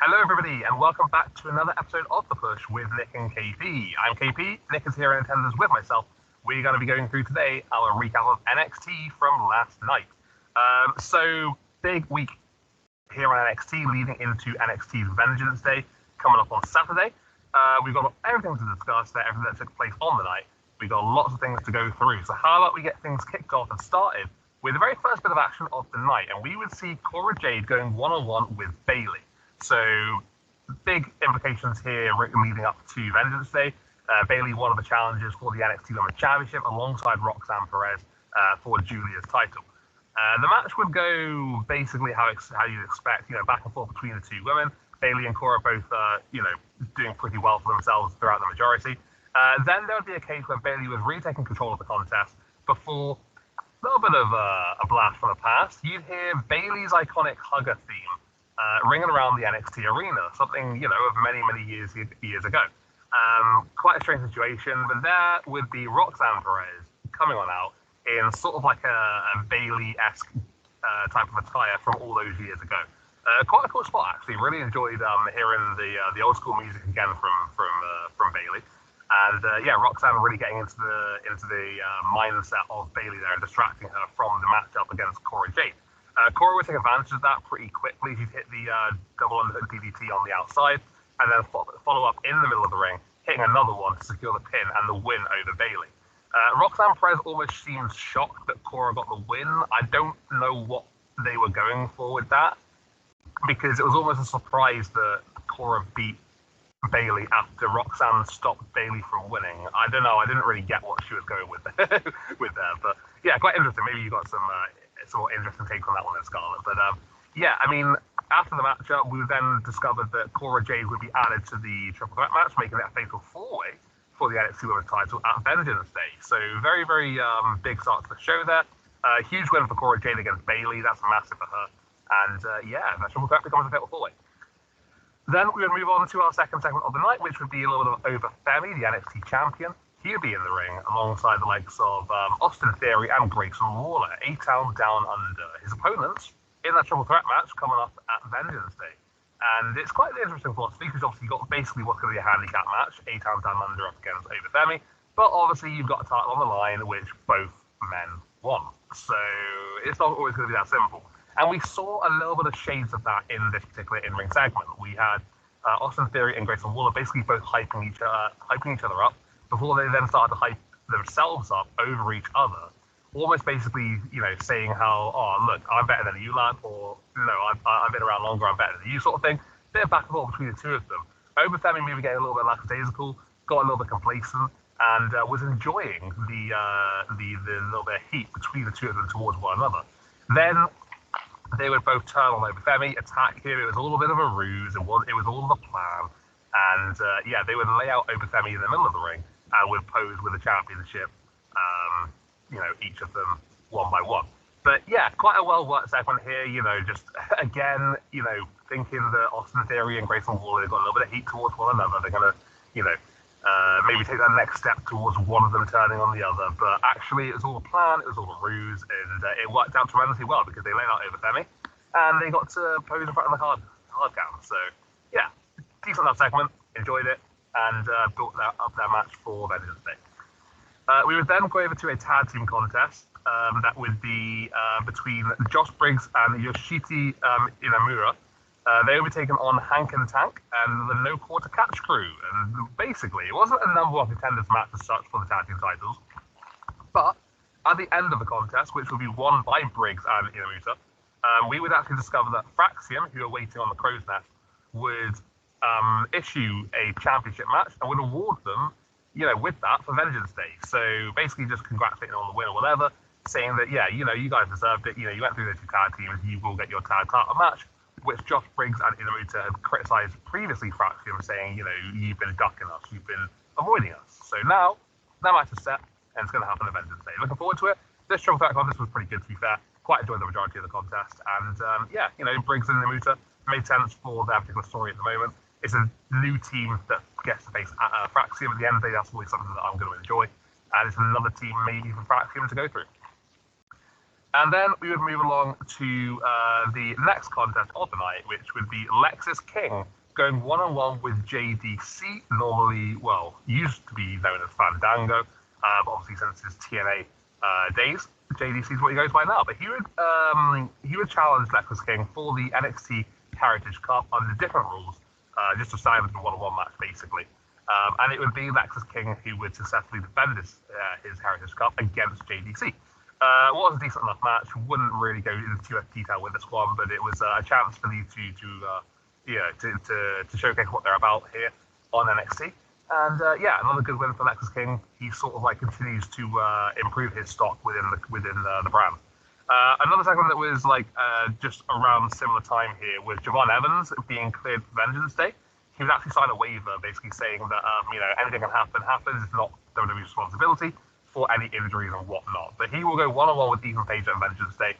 Hello, everybody, and welcome back to another episode of The Push with Nick and KP. I'm KP, Nick is here in attendance with myself. We're going to be going through today our recap of NXT from last night. So, big week here on NXT leading into NXT's Vengeance Day coming up on Saturday. We've got everything to discuss there, everything that took place on the night. We've got lots of things to go through. So how about we get things kicked off and started with the very first bit of action of the night, and we would see Cora Jade going one-on-one with Bayley. So big implications here leading up to Vengeance Day. Bayley, one of the challengers for the NXT Women's Championship, alongside Roxanne Perez for Julia's title. The match would go basically how you'd expect, back and forth between the two women. Bayley and Cora both, doing pretty well for themselves throughout the majority. Then there would be a case where Bayley was really taking control of the contest before a little bit of a blast from the past. You'd hear Bayley's iconic hugger theme ringing around the NXT arena, something, of many, many years ago. Quite a strange situation, but there would be Roxanne Perez coming on out in sort of like a Bayley-esque type of attire from all those years ago. Quite a cool spot, actually. Really enjoyed hearing the old school music again from Bayley. And Roxanne really getting into the mindset of Bayley there and distracting her from the matchup against Cora Jade. Cora would take advantage of that pretty quickly. She'd hit the double underhook DDT on the outside, and then follow up in the middle of the ring, hitting another one to secure the pin and the win over Bayley. Roxanne Perez almost seems shocked that Cora got the win. I don't know what they were going for with that, because it was almost a surprise that Cora beat Bayley after Roxanne stopped Bayley from winning. I don't know. I didn't really get what she was going with there, but yeah, quite interesting. Maybe you got some more interesting takes on that one, Scarlett. But after the matchup, we then discovered that Cora Jade would be added to the triple threat match, making it a fatal four-way for the NXT Women's title at Vengeance Day. So very, very big start to the show there. Huge win for Cora Jade against Bayley. That's massive for her. And that triple threat becomes a fatal four-way. Then we would move on to our second segment of the night, which would be a little bit of over Femi, the NXT champion. He would be in the ring alongside the likes of Austin Theory and Grayson Waller, A-Town Down Under. His opponents in that triple threat match coming up at Vengeance Day. And it's quite an interesting philosophy, because obviously you've got basically what's going to be a handicap match, A-Town Down Under up against Over Femi. But obviously you've got a title on the line, which both men want. So it's not always going to be that simple. And we saw a little bit of shades of that in this particular in-ring segment. We had Austin Theory and Grayson Waller basically both hyping each other up before they then started to hype themselves up over each other. Almost basically, saying how, oh, look, I'm better than you, lad, or, no, I've been around longer, I'm better than you, sort of thing. Bit of back and forth between the two of them. Over Femi maybe getting a little bit lackadaisical, got a little bit complacent, and was enjoying the little bit of heat between the two of them towards one another. Then they would both turn on Over Femi, attack him. It was a little bit of a ruse. It was all the plan. And they would lay out Over Femi in the middle of the ring and would pose with the championship, each of them one by one. But yeah, quite a well-worked segment here, just again, thinking that Austin Theory and Grayson Waller got a little bit of heat towards one another. They're going to, maybe take that next step towards one of them turning on the other. But actually, it was all a plan, it was all a ruse, and it worked out tremendously well, because they laid out Over Femi, and they got to pose in front of the hard cam. So yeah, decent enough segment, enjoyed it, and built up their match for Vengeance Day. We would then go over to a tag team contest that would be between Josh Briggs and Yoshiki Inamura. They would be taking on Hank and Tank and the No Quarter Catch crew. And basically, it wasn't a number one contenders match as such for the tag team titles. But at the end of the contest, which would be won by Briggs and Inamuta, we would actually discover that Fraxium, who are waiting on the crow's nest, would issue a championship match and would award them, with that for Vengeance Day. So basically just congratulating on the win or whatever, saying that, you guys deserved it. You went through the two tag teams, you will get your tag title match, which Josh Briggs and Inamuta had criticised previously Fraxium, saying, you've been ducking us, you've been avoiding us. So now, that match is set, and it's going to happen on Vengeance Day. Looking forward to it. This triple threat contest was pretty good, to be fair. Quite enjoyed the majority of the contest. And, Briggs and Inamuta made sense for their particular story at the moment. It's a new team that gets to face Fraxium at the end of the day. That's always something that I'm going to enjoy. And it's another team maybe for Fraxium to go through. And then we would move along to the next contest of the night, which would be Lexis King going one-on-one with JDC, normally, well, used to be known as Fandango, but obviously since his TNA days, JDC is what he goes by now. But he would challenge Lexis King for the NXT Heritage Cup under different rules, just a standard one-on-one match, basically. And it would be Lexis King who would successfully defend his Heritage Cup against JDC. It was a decent enough match. Wouldn't really go into too much detail with this one, but it was a chance for these two to showcase what they're about here on NXT. And another good win for Lexis King. He sort of like continues to improve his stock within the brand. Another segment that was like just around similar time here was Javon Evans being cleared for Vengeance Day. He would actually sign a waiver basically saying that anything can happens. It's not WWE's responsibility for any injuries and whatnot. But he will go one-on-one with Ethan Page at Vengeance Day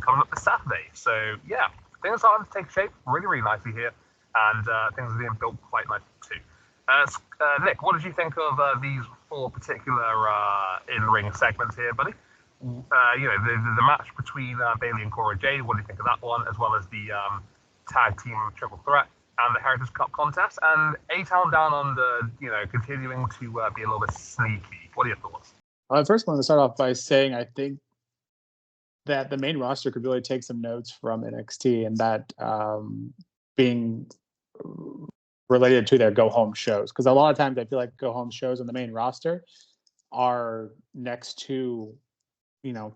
coming up this Saturday. So yeah, things are starting to take shape really, really nicely here, and things are being built quite nicely too. Nick, what did you think of these four particular in-ring segments here, buddy? The match between Bayley and Cora Jade, what do you think of that one, as well as the tag team triple threat and the Heritage Cup contest, and A-Town Down Under, continuing to be a little bit sneaky. What are your thoughts? I first want to start off by saying I think that the main roster could really take some notes from NXT, and that being related to their go-home shows. Because a lot of times I feel like go-home shows on the main roster are next to,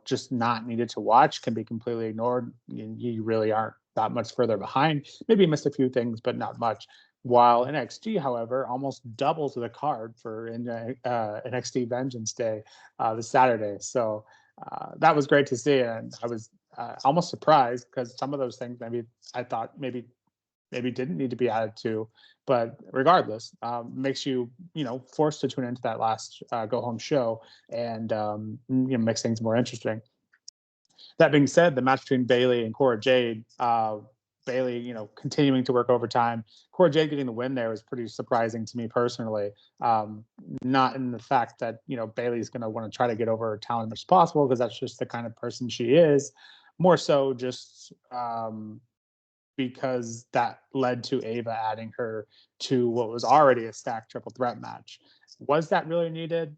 just not needed to watch, can be completely ignored. You really aren't that much further behind. Maybe you missed a few things, but not much. While NXT, however, almost doubles the card for NXT Vengeance Day this Saturday. So that was great to see. And I was almost surprised because some of those things I thought maybe didn't need to be added to. But regardless, makes you, forced to tune into that last go-home show and makes things more interesting. That being said, the match between Bayley and Cora Jade, Bayley, continuing to work overtime. Cora Jade getting the win there was pretty surprising to me personally. Not in the fact that, Bayley's going to want to try to get over her talent as much as possible, because that's just the kind of person she is. More so just because that led to Ava adding her to what was already a stacked triple threat match. Was that really needed?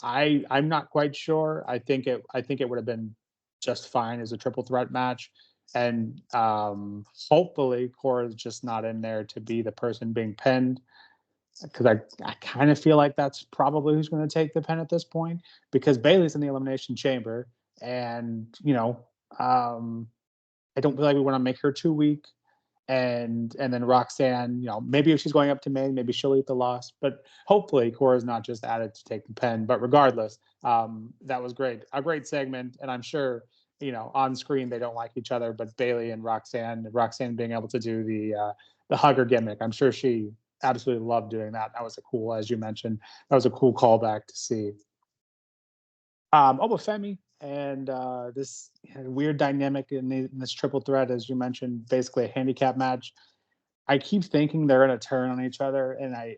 I'm not quite sure. I think it would have been just fine as a triple threat match. And hopefully Cora's just not in there to be the person being pinned, because I kind of feel like that's probably who's going to take the pin at this point, because Bayley's in the Elimination Chamber, and I don't feel like we want to make her too weak. And then Roxanne, maybe if she's going up to May, maybe she'll eat the loss. But hopefully Cora's not just added to take the pin. But regardless, that was great. A great segment. And I'm sure, on screen they don't like each other, but Bayley and Roxanne being able to do the hugger gimmick, I'm sure she absolutely loved doing that. That was a cool, as you mentioned, that was a cool callback to see. Obafemi and this weird dynamic in this triple threat, as you mentioned, basically a handicap match. I keep thinking they're going to turn on each other, and I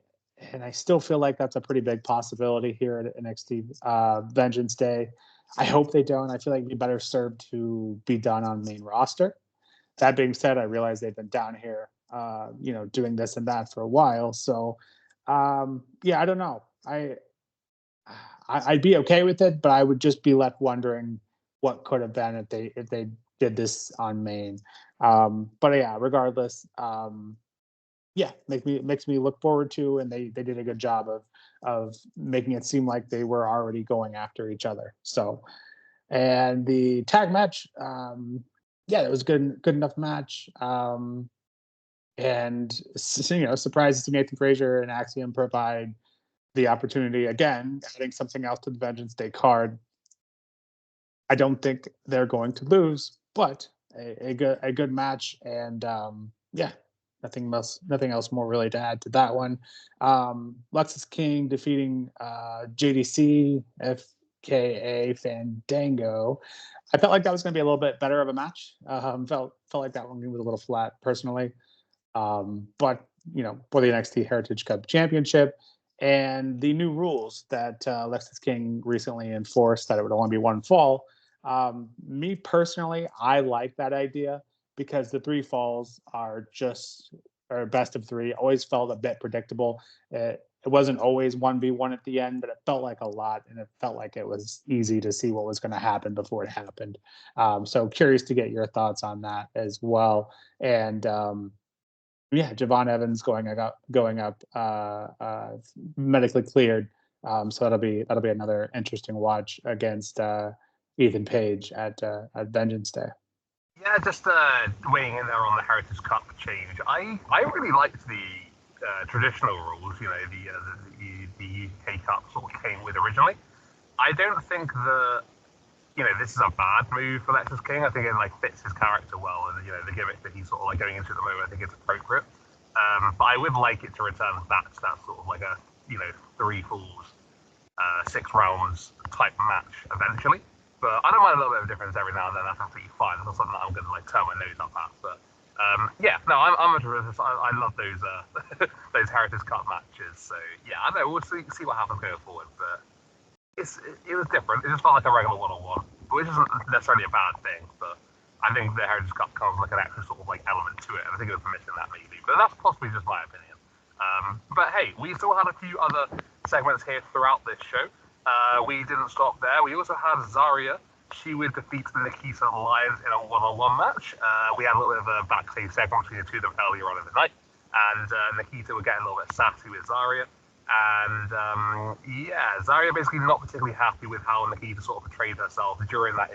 still feel like that's a pretty big possibility here at NXT Vengeance Day. I hope they don't. I feel like it'd be better served to be done on main roster. That being said, I realize they've been down here, doing this and that for a while. So, I don't know. I'd be okay with it, but I would just be left wondering what could have been if they did this on main. But yeah, regardless, makes me look forward to, and they did a good job of making it seem like they were already going after each other. So, and the tag match, it was good enough match. And surprised to see Nathan Frazier and Axiom provide the opportunity again, adding something else to the Vengeance Day card. I don't think they're going to lose, but a good match, and nothing else more really to add to that one. Lexis King defeating JDC, FKA Fandango. I felt like that was going to be a little bit better of a match. Felt like that one was a little flat personally, but for the NXT Heritage Cup Championship. And the new rules that Lexis King recently enforced, that it would only be one fall, Me personally, I like that idea because the three falls are just or best of three. Always felt a bit predictable. It wasn't always 1v1 at the end, but it felt like a lot, and it felt like it was easy to see what was going to happen before it happened. So curious to get your thoughts on that as well. And yeah, Javon Evans going up, medically cleared. So that'll be another interesting watch against Ethan Page at Vengeance Day. Yeah, just weighing in there on the Heritage Cup change. I really liked the traditional rules. You know, the UK Cup sort of came with originally. I don't think this is a bad move for Lexus King. I think it like fits his character well, and the gimmick that he's sort of like going into at the moment, I think it's appropriate. But I would like it to return back to that sort of like a three falls, 6 rounds type match eventually. But I don't mind a little bit of a difference every now and then. That's absolutely fine. It's not something that I'm going to like turn my nose up at. But I'm a tourist. I love those those Heritage Cup matches. So yeah, I know we'll see what happens going forward. But it was different. It just felt like a regular one-on-one, which isn't necessarily a bad thing. But I think the Heritage Cup comes like an extra sort of like element to it, and I think it was missing that maybe. But that's possibly just my opinion. But hey, we still had a few other segments here throughout this show. We didn't stop there. We also had Zarya. She would defeat Nikita Lyons in a one-on-one match. We had a little bit of a backstage segment between the two of them earlier on in the night, and Nikita would get a little bit sassy with Zarya. And Zarya basically not particularly happy with how Nikita sort of portrayed herself during that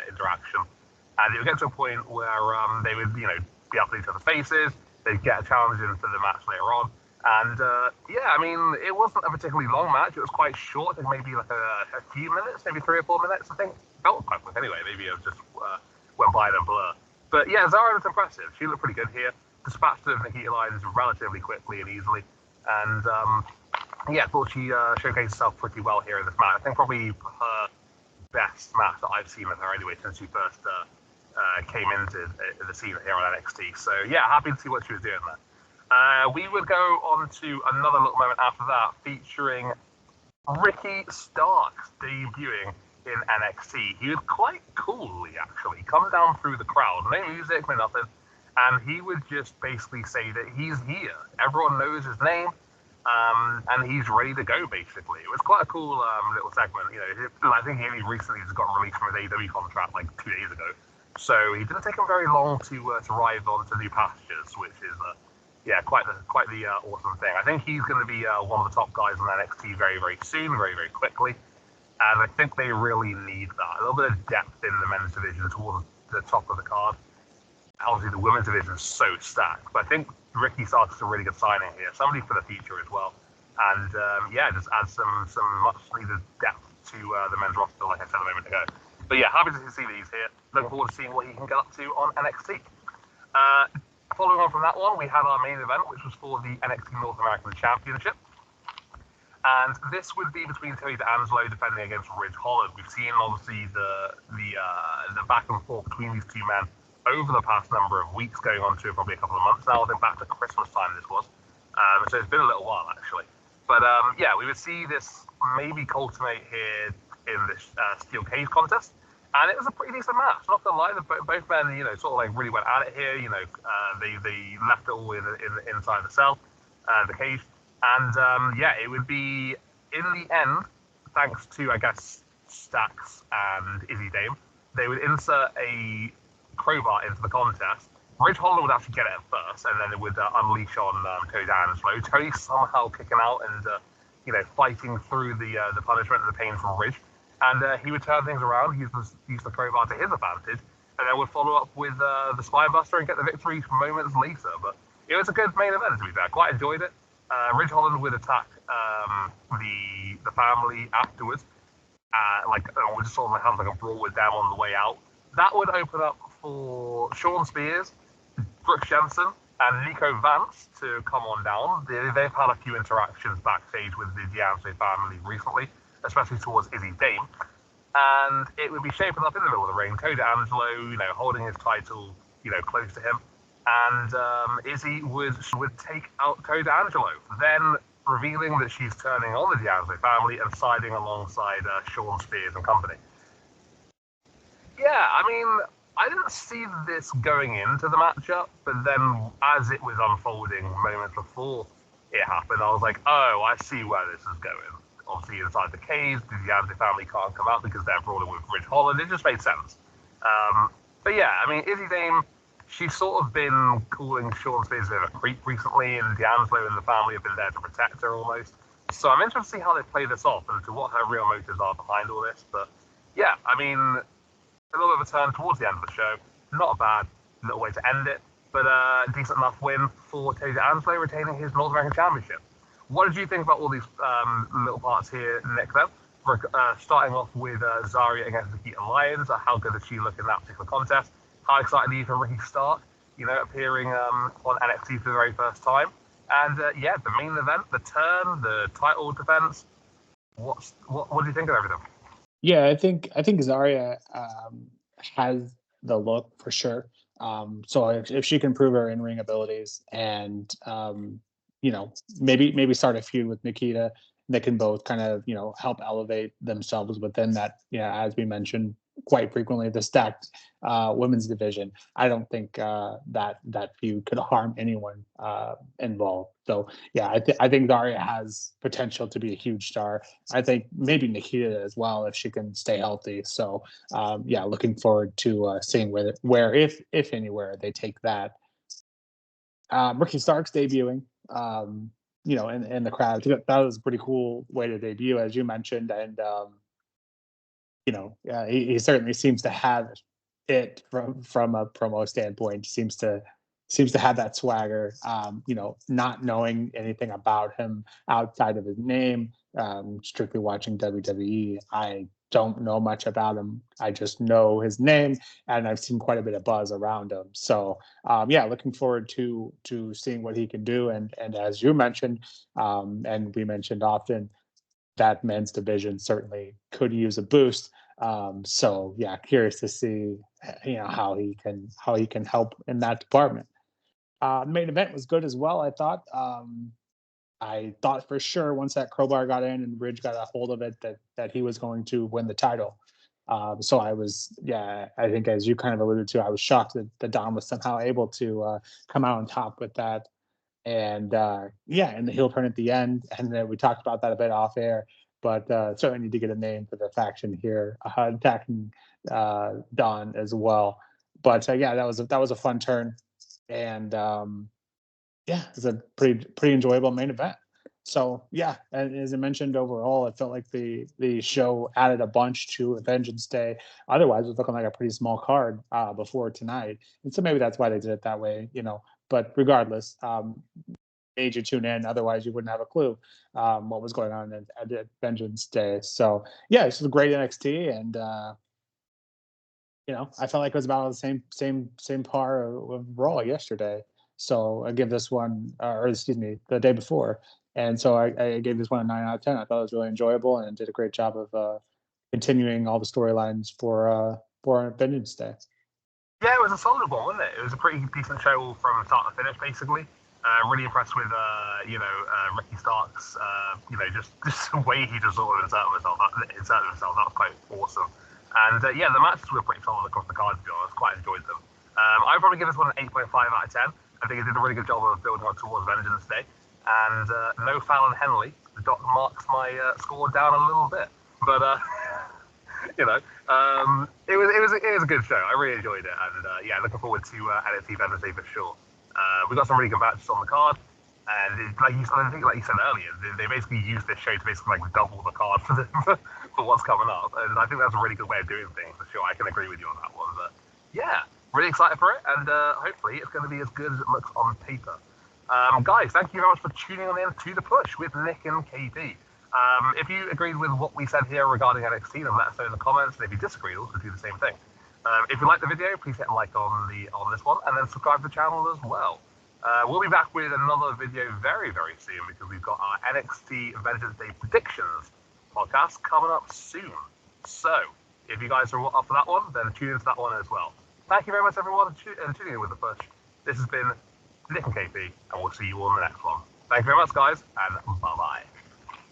interaction. And it would get to a point where they would, be up in each other's faces. They'd get a challenge in for the match later on. And it wasn't a particularly long match. It was quite short. I think maybe like a few minutes, maybe 3 or 4 minutes. I think it felt quite quick anyway. Maybe it just went by in a blur. But yeah, Zarya was impressive. She looked pretty good here. Dispatched of Nikita Lyons relatively quickly and easily. And I thought she showcased herself pretty well here in this match. I think probably her best match that I've seen with her anyway since she first came into the scene here on NXT. So yeah, happy to see what she was doing there. We would go on to another little moment after that, featuring Ricky Starks debuting in NXT. He was quite coolly, actually, come down through the crowd, no music, no nothing, and he would just basically say that he's here. Everyone knows his name, and he's ready to go, basically. It was quite a cool little segment. I think he only recently just got released from his AEW contract like 2 days ago, so it didn't take him very long to arrive onto new pastures, which is quite the awesome thing. I think he's going to be one of the top guys on NXT very, very soon, very, very quickly. And I think they really need that. A little bit of depth in the men's division towards the top of the card. Obviously, the women's division is so stacked. But I think Ricky Starks is a really good signing here. Somebody for the future as well. And just add some much-needed depth to the men's roster, like I said a moment ago. But yeah, happy to see that he's here. Looking forward to seeing what he can get up to on NXT. Following on from that one, we had our main event, which was for the NXT North American Championship. And this would be between Tony D'Angelo defending against Ridge Holland. We've seen, obviously, the back and forth between these two men over the past number of weeks, going on to probably a couple of months now. I think back to Christmas time this was. So it's been a little while, actually. But, we would see this maybe culminate here in this steel cage contest. And it was a pretty decent match. Not gonna lie, both men, sort of like really went at it here. They left it all inside the cell, the cage, and it would be in the end, thanks to I guess Stax and Izzy Dame, they would insert a crowbar into the contest. Ridge Holland would actually get it at first, and then it would unleash on Tony D'Angelo. Tony somehow kicking out and fighting through the punishment and the pain from Ridge. And he would turn things around, use the crowbar to his advantage, and then would follow up with the Spinebuster and get the victory moments later. But it was a good main event, to be fair. Quite enjoyed it. Ridge Holland would attack the family afterwards. Would just sort of have like a brawl with them on the way out. That would open up for Sean Spears, Brooks Jensen, and Nico Vance to come on down. They've had a few interactions backstage with the D'Angelo family recently, especially towards Izzy Dame, and it would be shaping up in the middle of the ring. Tony D'Angelo, holding his title, close to him, and Izzy would take out Tony D'Angelo, then revealing that she's turning on the D'Angelo family and siding alongside Sean Spears and company. Yeah, I mean, I didn't see this going into the matchup, but then as it was unfolding moments before it happened, I was like, oh, I see where this is going. Obviously, inside the cage, the Yamsey family can't come out because they're brawling with Ridge Holland. It just made sense. But yeah, I mean, Izzy Dame, she's sort of been calling Sean Spears a bit of a creep recently, and D'Angelo and the family have been there to protect her almost. So I'm interested to see how they play this off and to what her real motives are behind all this. But yeah, I mean, a little bit of a turn towards the end of the show. Not a bad little way to end it, but a decent enough win for Teddy D'Angelo retaining his North American Championship. What did you think about all these little parts here, Nick, though? Starting off with Zarya against Nikita Lyons. How good did she look in that particular contest? How excited are you for Ricky Stark, appearing on NXT for the very first time? And yeah, the main event, the turn, the title defense. What do you think of everything? Yeah, I think Zarya has the look for sure. So if she can prove her in-ring abilities and maybe start a feud with Nikita, they can both kind of help elevate themselves within that. Yeah, as we mentioned quite frequently, the stacked women's division. I don't think that feud could harm anyone involved. So yeah, I think Zarya has potential to be a huge star. I think maybe Nikita as well if she can stay healthy. So yeah, looking forward to seeing where if anywhere they take that. Ricky Stark's debuting. In the crowd. That was a pretty cool way to debut, as you mentioned, and he certainly seems to have it from a promo standpoint. Seems to have that swagger. Not knowing anything about him outside of his name, strictly watching WWE, I don't know much about him. I just know his name, and I've seen quite a bit of buzz around him. So yeah, looking forward to seeing what he can do. And as you mentioned, and we mentioned often, that men's division certainly could use a boost. So yeah, curious to see how he can help in that department. The main event was good as well. I thought for sure once that crowbar got in and Ridge got a hold of it that he was going to win the title. So I think as you kind of alluded to, I was shocked that Dom was somehow able to come out on top with that. And and the heel turn at the end, and then we talked about that a bit off air, but certainly need to get a name for the faction here, attacking Don as well. But yeah, that was a fun turn, and yeah, it's a pretty enjoyable main event. So yeah, and as I mentioned, overall, it felt like the show added a bunch to Vengeance Day. Otherwise, it was looking like a pretty small card before tonight, and so maybe that's why they did it that way, But regardless, made you tune in. Otherwise, you wouldn't have a clue what was going on at Vengeance Day. So yeah, this was a great NXT, and I felt like it was about the same par of Raw yesterday. So I give this one, or excuse me, the day before, and so I gave this one a 9 out of 10. I thought it was really enjoyable and did a great job of continuing all the storylines for Vengeance Day. Yeah, it was a solid one, wasn't it? It was a pretty decent show from start to finish, basically. Really impressed with, Ricky Stark's, just the way he just sort of inserted himself. That was quite awesome. And yeah, the matches were pretty solid across the card, to be honest. Quite enjoyed them. I'd probably give this one an 8.5 out of 10. I think it did a really good job of building up towards Vengeance Day. And no Fallon Henley marks my score down a little bit. But it was a good show. I really enjoyed it, and yeah, looking forward to NXT Vengeance Day for sure. We got some really good matches on the card, and like you said earlier, they basically used this show to basically like double the card for what's coming up, and I think that's a really good way of doing things for sure. I can agree with you on that one, but yeah, really excited for it, and hopefully it's going to be as good as it looks on paper. Guys, thank you very much for tuning in to The Push with Nick and KP. If you agreed with what we said here regarding NXT, then let us know in the comments. And if you disagreed, also do the same thing. If you like the video, please hit a like on this one, and then subscribe to the channel as well. We'll be back with another video very, very soon because we've got our NXT Vengeance Day predictions podcast coming up soon. So if you guys are up for that one, then tune into that one as well. Thank you very much, everyone, for tuning in with The Push. This has been Nick and KP, and we'll see you all in the next one. Thank you very much, guys, and bye-bye.